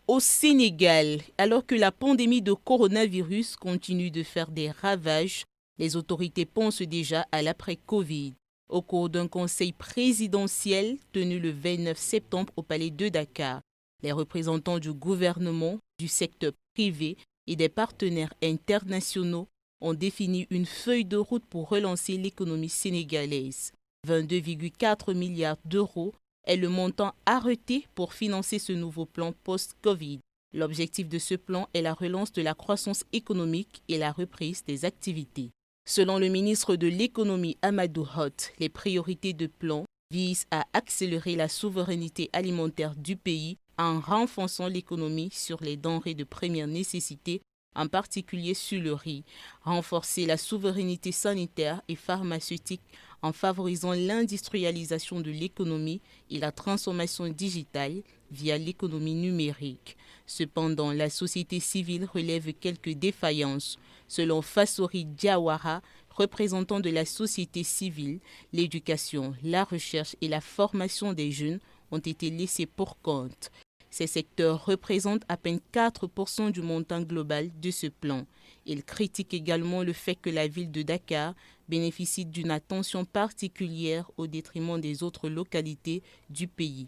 Au Sénégal, alors que la pandémie de coronavirus continue de faire des ravages, les autorités pensent déjà à l'après-Covid. Au cours d'un conseil présidentiel tenu le 29 septembre au Palais de Dakar, les représentants du gouvernement, du secteur privé et des partenaires internationaux ont défini une feuille de route pour relancer l'économie sénégalaise. 22,4 milliards d'euros est le montant arrêté pour financer ce nouveau plan post-Covid. L'objectif de ce plan est la relance de la croissance économique et la reprise des activités. Selon le ministre de l'Économie Amadou Hott, les priorités de plan visent à accélérer la souveraineté alimentaire du pays en renforçant l'économie sur les denrées de première nécessité, en particulier sur le riz, renforcer la souveraineté sanitaire et pharmaceutique en favorisant l'industrialisation de l'économie et la transformation digitale via l'économie numérique. Cependant, la société civile relève quelques défaillances. Selon Fassori Diawara, représentant de la société civile, l'éducation, la recherche et la formation des jeunes ont été laissés pour compte. Ces secteurs représentent à peine 4% du montant global de ce plan. Il critique également le fait que la ville de Dakar bénéficie d'une attention particulière au détriment des autres localités du pays.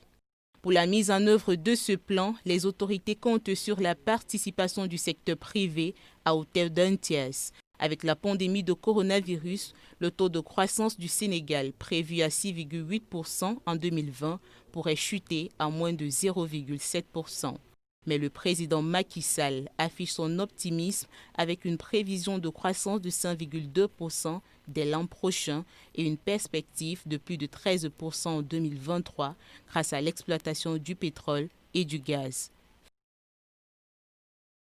Pour la mise en œuvre de ce plan, les autorités comptent sur la participation du secteur privé à hauteur d'un tiers. Avec la pandémie de coronavirus, le taux de croissance du Sénégal, prévu à 6,8% en 2020, pourrait chuter à moins de 0,7%. Mais le président Macky Sall affiche son optimisme avec une prévision de croissance de 5,2% dès l'an prochain et une perspective de plus de 13% en 2023 grâce à l'exploitation du pétrole et du gaz.